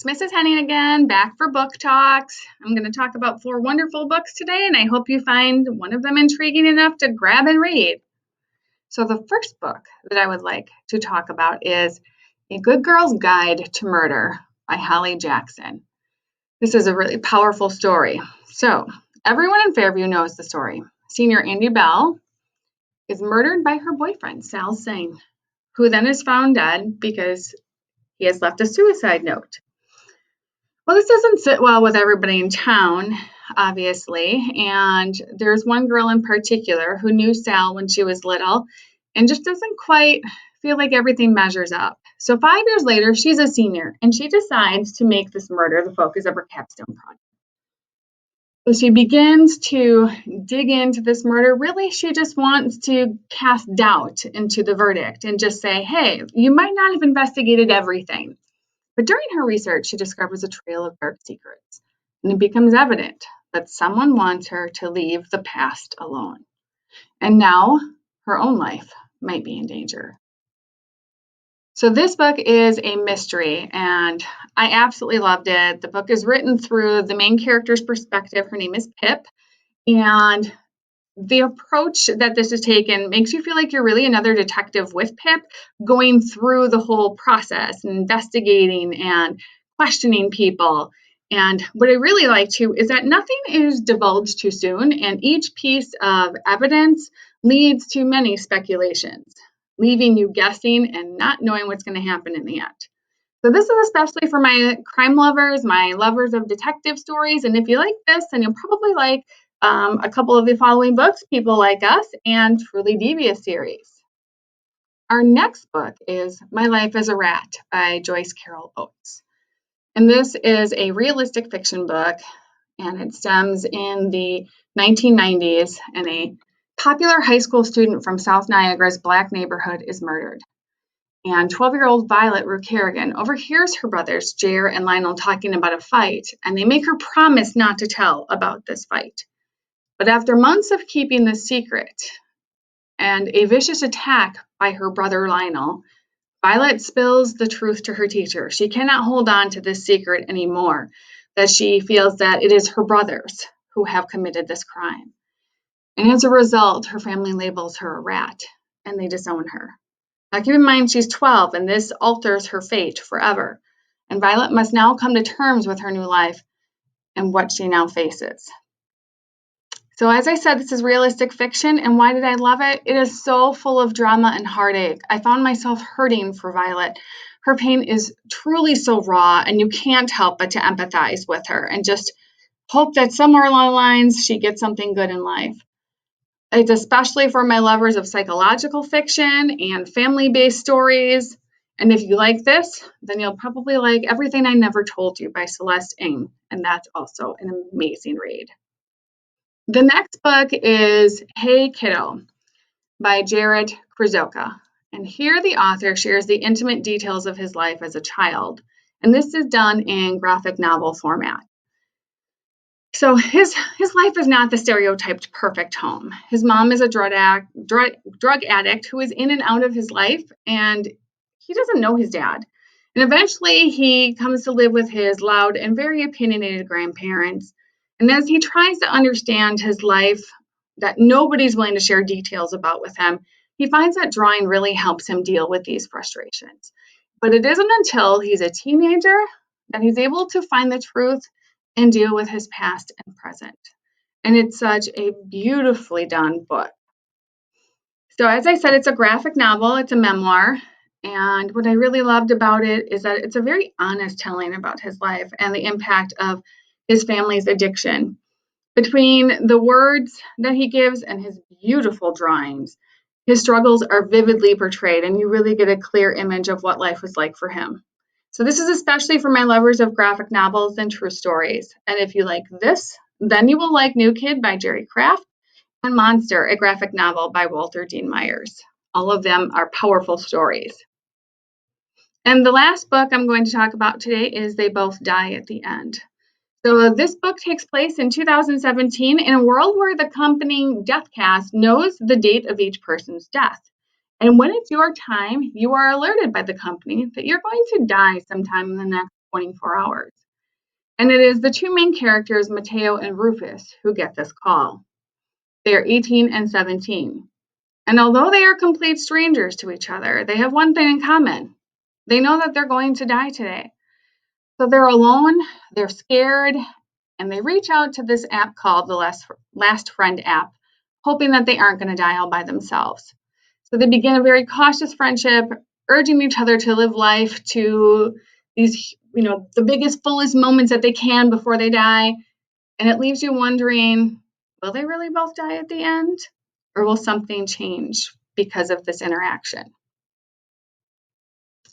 It's Mrs. Henning again, back for book talks. I'm going to talk about 4 wonderful books today, and I hope you find one of them intriguing enough to grab and read. So the first book that I would like to talk about is A Good Girl's Guide to Murder by Holly Jackson. This is a really powerful story. So everyone in Fairview knows the story. Senior Andy Bell is murdered by her boyfriend, Sal Singh, who then is found dead because he has left a suicide note. Well, this doesn't sit well with everybody in town, obviously, and there's one girl in particular who knew Sal when she was little and just doesn't quite feel like everything measures up. So 5 years later, she's a senior, and she decides to make this murder the focus of her capstone project. So she begins to dig into this murder. Really, she just wants to cast doubt into the verdict and just say, hey, you might not have investigated everything. But during her research, she discovers a trail of dark secrets, and it becomes evident that someone wants her to leave the past alone. And now her own life might be in danger. So this book is a mystery, and I absolutely loved it. The book is written through the main character's perspective. Her name is Pip, and the approach that this is taken makes you feel like you're really another detective with Pip, going through the whole process and investigating and questioning people. And what I really like too is that nothing is divulged too soon, and each piece of evidence leads to many speculations, leaving you guessing and not knowing what's going to happen in the end. So this is especially for my crime lovers, my lovers of detective stories. And if you like this, then you'll probably like a couple of the following books, People Like Us and Truly Devious series. Our next book is My Life as a Rat by Joyce Carol Oates. And this is a realistic fiction book, and it stems in the 1990s, and a popular high school student from South Niagara's Black neighborhood is murdered. And 12-year-old Violet Rue Kerrigan overhears her brothers, Jarrett and Lionel, talking about a fight, and they make her promise not to tell about this fight. But after months of keeping this secret and a vicious attack by her brother Lionel, Violet spills the truth to her teacher. She cannot hold on to this secret anymore, that she feels that it is her brothers who have committed this crime. And as a result, her family labels her a rat, and they disown her. Now, keep in mind, she's 12, and this alters her fate forever. And Violet must now come to terms with her new life and what she now faces. So as I said, this is realistic fiction, and why did I love it? It is so full of drama and heartache. I found myself hurting for Violet. Her pain is truly so raw, and you can't help but to empathize with her and just hope that somewhere along the lines she gets something good in life. It's especially for my lovers of psychological fiction and family-based stories. And if you like this, then you'll probably like Everything I Never Told You by Celeste Ng, and that's also an amazing read. The next book is Hey Kiddo by Jarrett, Krosoczka. And here the author shares the intimate details of his life as a child. And this is done in graphic novel format. So his life is not the stereotyped perfect home. His mom is a drug addict who is in and out of his life, and he doesn't know his dad. And eventually he comes to live with his loud and very opinionated grandparents. And as he tries to understand his life that nobody's willing to share details about with him, he finds that drawing really helps him deal with these frustrations. But it isn't until he's a teenager that he's able to find the truth and deal with his past and present. And it's such a beautifully done book. So as I said, it's a graphic novel, it's a memoir. And what I really loved about it is that it's a very honest telling about his life and the impact of his family's addiction. Between the words that he gives and his beautiful drawings, his struggles are vividly portrayed, and you really get a clear image of what life was like for him. So this is especially for my lovers of graphic novels and true stories. And if you like this, then you will like New Kid by Jerry Craft and Monster, a graphic novel by Walter Dean Myers. All of them are powerful stories. And the last book I'm going to talk about today is They Both Die at the End. So this book takes place in 2017 in a world where the accompanying death cast knows the date of each person's death. And when it's your time, you are alerted by the company that you're going to die sometime in the next 24 hours. And it is the two main characters, Mateo and Rufus, who get this call. They are 18 and 17. And although they are complete strangers to each other, they have one thing in common. They know that they're going to die today. So they're alone, they're scared, and they reach out to this app called the Last Friend app, hoping that they aren't going to die all by themselves. So they begin a very cautious friendship, urging each other to live life to these, the biggest, fullest moments that they can before they die. And it leaves you wondering, will they really both die at the end? Or will something change because of this interaction?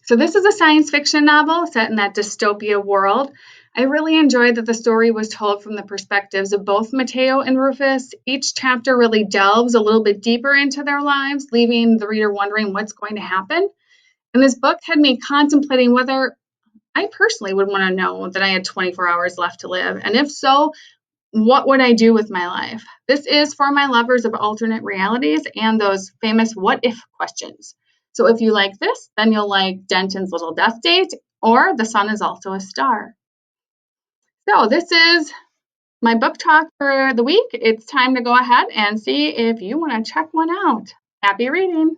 So this is a science fiction novel set in that dystopia world. I really enjoyed that the story was told from the perspectives of both Mateo and Rufus. Each chapter really delves a little bit deeper into their lives, leaving the reader wondering what's going to happen. And this book had me contemplating whether I personally would want to know that I had 24 hours left to live. And if so, what would I do with my life? This is for my lovers of alternate realities and those famous what if questions. So if you like this, then you'll like Denton's Little Death Date or The Sun is Also a Star. So this is my book talk for the week. It's time to go ahead and see if you want to check one out. Happy reading.